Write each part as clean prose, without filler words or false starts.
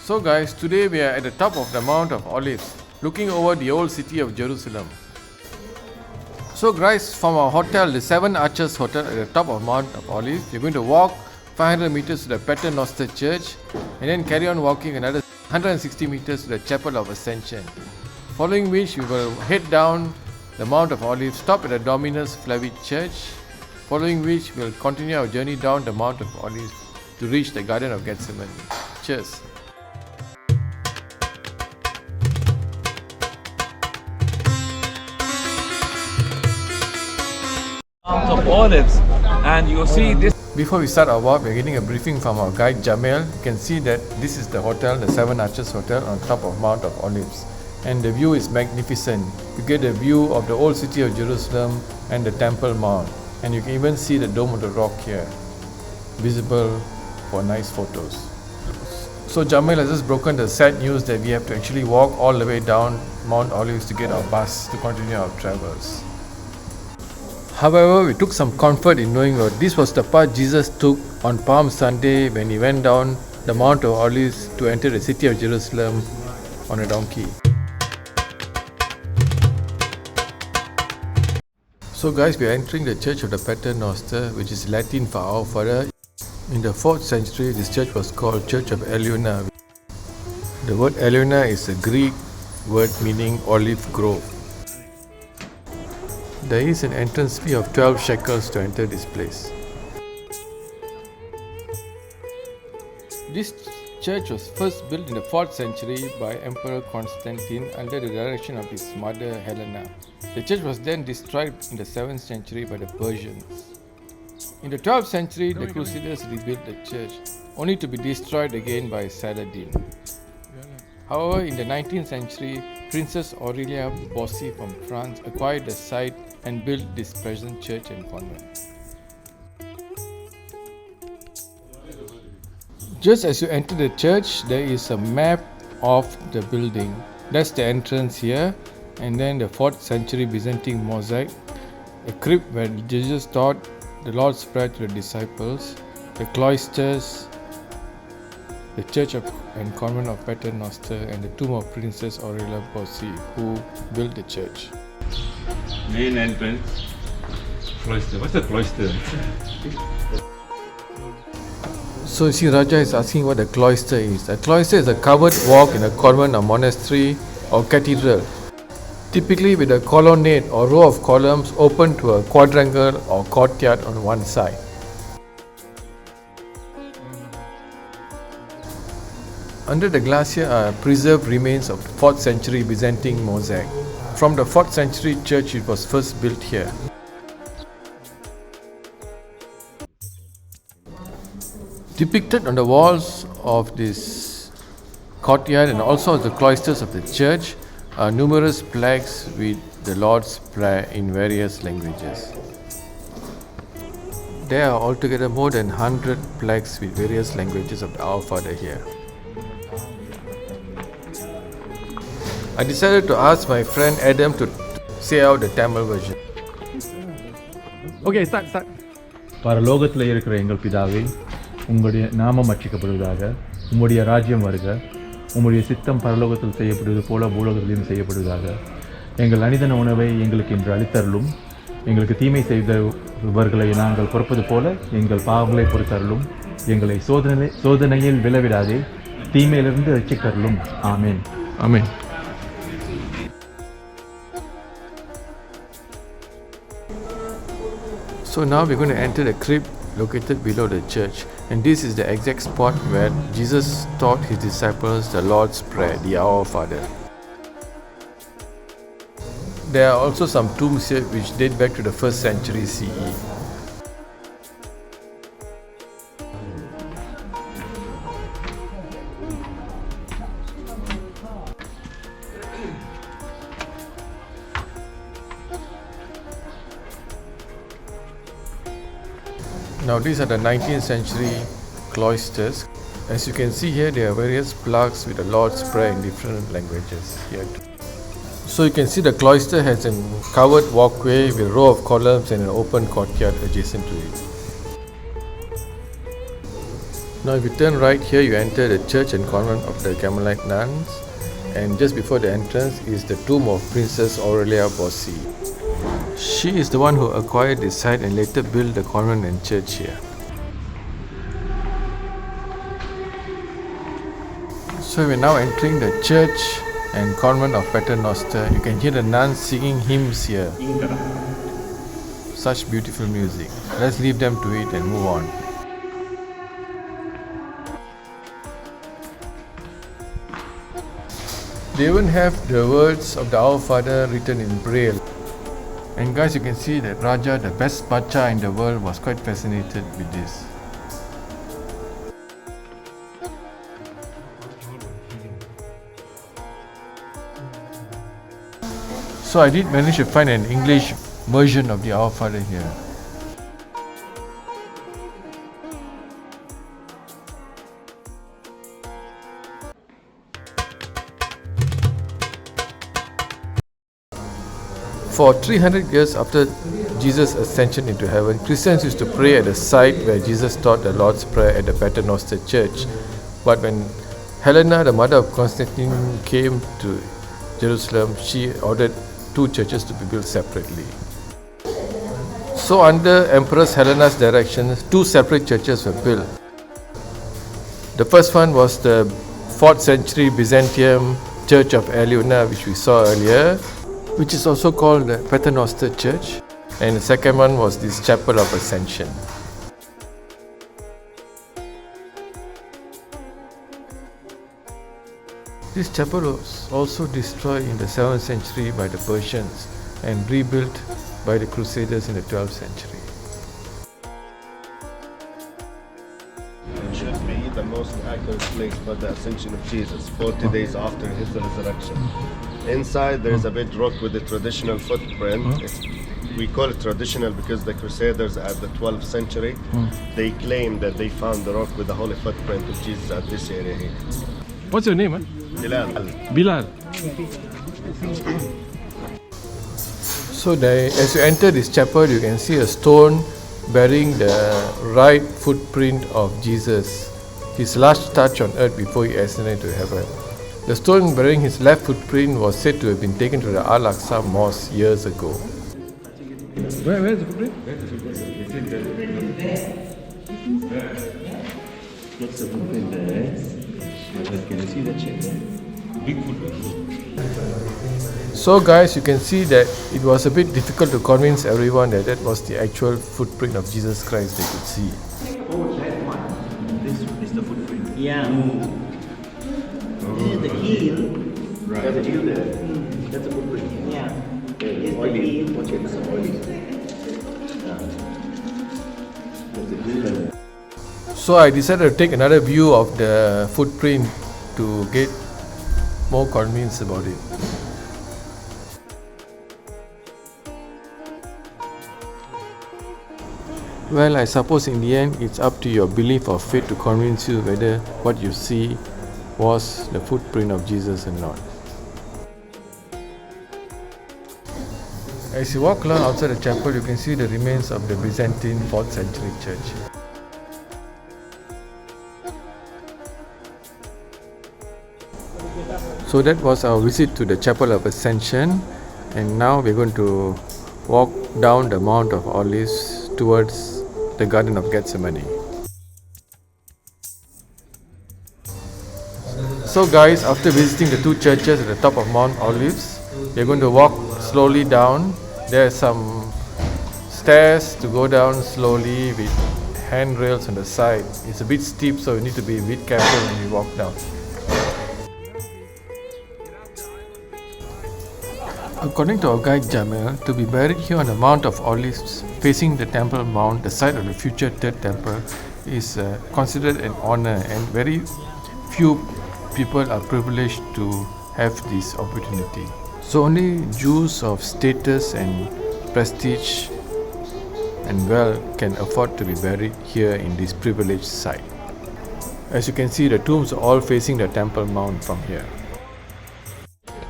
So guys, today we are at the top of the Mount of Olives, looking over the old city of Jerusalem. So guys, from our hotel, the Seven Arches Hotel at the top of Mount of Olives, we're going to walk 500 meters to the Paternoster Church and then carry on walking another 160 meters to the Chapel of Ascension. Following which, we will head down the Mount of Olives, stop at the Dominus Flevit Church, following which we'll continue our journey down the Mount of Olives to reach the Garden of Gethsemane. Cheers! Mount of Olives, and you see this. Before we start our walk, we're getting a briefing from our guide Jamil. You can see that this is the hotel, the Seven Arches Hotel on top of Mount of Olives. And the view is magnificent. You get a view of the old city of Jerusalem and the Temple Mount. And you can even see the Dome of the Rock here, visible for nice photos. So Jamil has just broken the sad news that we have to actually walk all the way down Mount Olives to get our bus to continue our travels. However, we took some comfort in knowing that this was the path Jesus took on Palm Sunday when he went down the Mount of Olives to enter the city of Jerusalem on a donkey. So guys, we are entering the Church of the Paternoster, which is Latin for Our Father. In the 4th century, this church was called Church of Eleuna. The word Eleuna is a Greek word meaning olive grove. There is an entrance fee of 12 shekels to enter this place. This church was first built in the 4th century by Emperor Constantine under the direction of his mother Helena. The church was then destroyed in the 7th century by the Persians. In the 12th century, the Crusaders rebuilt the church, only to be destroyed again by Saladin. However, in the 19th century, Princess Aurelia Bossi from France acquired the site and built this present church and convent. Just as you enter the church, there is a map of the building. That's the entrance here, and then the 4th century Byzantine mosaic, a crypt where Jesus taught the Lord's Prayer to the disciples, the cloisters, the church and convent of Paternoster, and the tomb of Princess Aurelia Bossi, who built the church. Main entrance, cloister. What's a cloister? So you see, Raja is asking what a cloister is. A cloister is a covered walk in a convent or monastery or cathedral, typically with a colonnade or row of columns open to a quadrangle or courtyard on one side. Under the glacier are preserved remains of 4th century Byzantine mosaic. From the 4th century church, it was first built here. Depicted on the walls of this courtyard and also the cloisters of the church are numerous plaques with the Lord's Prayer in various languages. There are altogether more than 100 plaques with various languages of the Our Father here. I decided to ask my friend Adam to say out the Tamil version. Okay, start. பரலோகத்தில் இருக்கிற எங்கள் பிதாவே, உங்களுடைய நாமம் அர்ச்சிக்கப்படுவதாக, உம்முடைய ராஜ்யம் வருக, உம்முடைய சித்தம் பரலோகத்தில் செய்யப்படுவது போல பூலோகத்திலும் செய்யப்படுவதாக. எங்கள் அனிதன உணவை எங்களுக்கு இன்று அளித்தருளும். எங்களுக்கு தீமை செய்தவர்களை நாங்கள் பொறுப்பது போல எங்கள் பாவங்களை பொறுத்தருளும். எங்களை சோதனையில் விழவிடாதே, தீமையிலிருந்து ரட்சிக்கருளும். ஆமென். Amen. So now we're going to enter the crypt located below the church, and this is the exact spot where Jesus taught his disciples the Lord's Prayer, the Our Father. There are also some tombs here which date back to the 1st century CE. Now these are the 19th century cloisters. As you can see here, there are various plaques with the Lord's Prayer in different languages here. So you can see the cloister has a covered walkway with a row of columns and an open courtyard adjacent to it. Now if you turn right here, you enter the church and convent of the Carmelite nuns, and just before the entrance is the tomb of Princess Aurelia Bossi. She is the one who acquired this site and later built the convent and church here. So we're now entering the church and convent of Paternoster. You can hear the nuns singing hymns here. Such beautiful music. Let's leave them to it and move on. They even have the words of the Our Father written in Braille. And guys, you can see that Raja, the best bacha in the world, was quite fascinated with this. So I did manage to find an English version of the Our Father here. For 300 years after Jesus' ascension into heaven, Christians used to pray at the site where Jesus taught the Lord's Prayer at the Paternoster Church. But when Helena, the mother of Constantine, came to Jerusalem, she ordered two churches to be built separately. So under Empress Helena's direction, two separate churches were built. The first one was the 4th century Byzantium Church of Eleona, which we saw earlier, which is also called the Paternoster Church, and the second one was this Chapel of Ascension. This chapel was also destroyed in the 7th century by the Persians and rebuilt by the Crusaders in the 12th century. It should be the most accurate place for the ascension of Jesus, 40 days after his resurrection. Inside there is a big rock with a traditional footprint. We call it traditional because the Crusaders at the 12th century, they claim that they found the rock with the holy footprint of Jesus at this area here. What's your name, man? Bilal. Bilal. So as you enter this chapel, you can see a stone bearing the right footprint of Jesus, his last touch on earth before he ascended to heaven. The stone bearing his left footprint was said to have been taken to the Al-Aqsa Mosque years ago. Where is the footprint? What's the footprint there? Can you see that shape there? Big footprint. So guys, you can see that it was a bit difficult to convince everyone that that was the actual footprint of Jesus Christ they could see. Oh, that one. This is the footprint. Yeah. This is the heel. Right. There's a heel there. That's a footprint. Yeah. Here's the heel. Watch it. It's oily. There's the heel there. So I decided to take another view of the footprint to get more convinced about it. Well, I suppose in the end it's up to your belief or faith to convince you whether what you see was the footprint of Jesus or not. As you walk along outside the chapel, you can see the remains of the Byzantine 4th century church. So that was our visit to the Chapel of Ascension, and now we're going to walk down the Mount of Olives towards the Garden of Gethsemane. So guys, after visiting the two churches at the top of Mount Olives, we're going to walk slowly down. There are some stairs to go down slowly with handrails on the side. It's a bit steep, so you need to be a bit careful when you walk down. According to our guide Jamil, to be buried here on the Mount of Olives facing the Temple Mount, the site of the future third temple, is considered an honor, and very few people are privileged to have this opportunity. So only Jews of status and prestige and wealth can afford to be buried here in this privileged site. As you can see, the tombs are all facing the Temple Mount from here.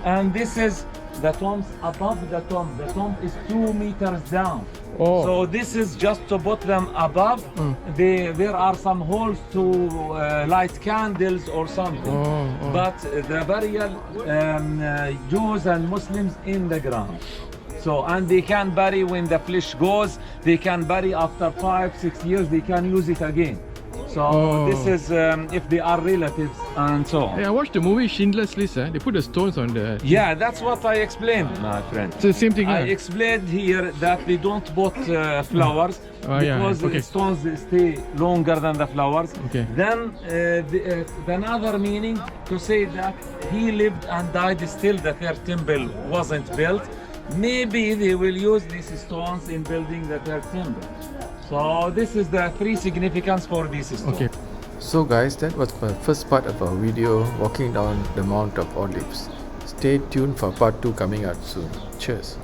And this is the tombs above the tomb. The tomb is 2 meters down. Oh. So this is just to put them above. There are some holes to light candles or something. But the burial, Jews and Muslims in the ground. So, and they can bury when the flesh goes. They can bury after 5-6 years. They can use it again. So this is if they are relatives and so on. Hey, I watched the movie Schindler's List. They put the stones on the. Yeah, that's what I explained, my friend. It's the same thing. I explained here that they don't put flowers because okay. the stones stay longer than the flowers. Okay. Then another meaning to say that he lived and died still the third temple wasn't built. Maybe they will use these stones in building the third temple. So this is the 3 significance for these stones. Okay. So guys, that was the first part of our video walking down the Mount of Olives. Stay tuned for part 2 coming out soon. Cheers.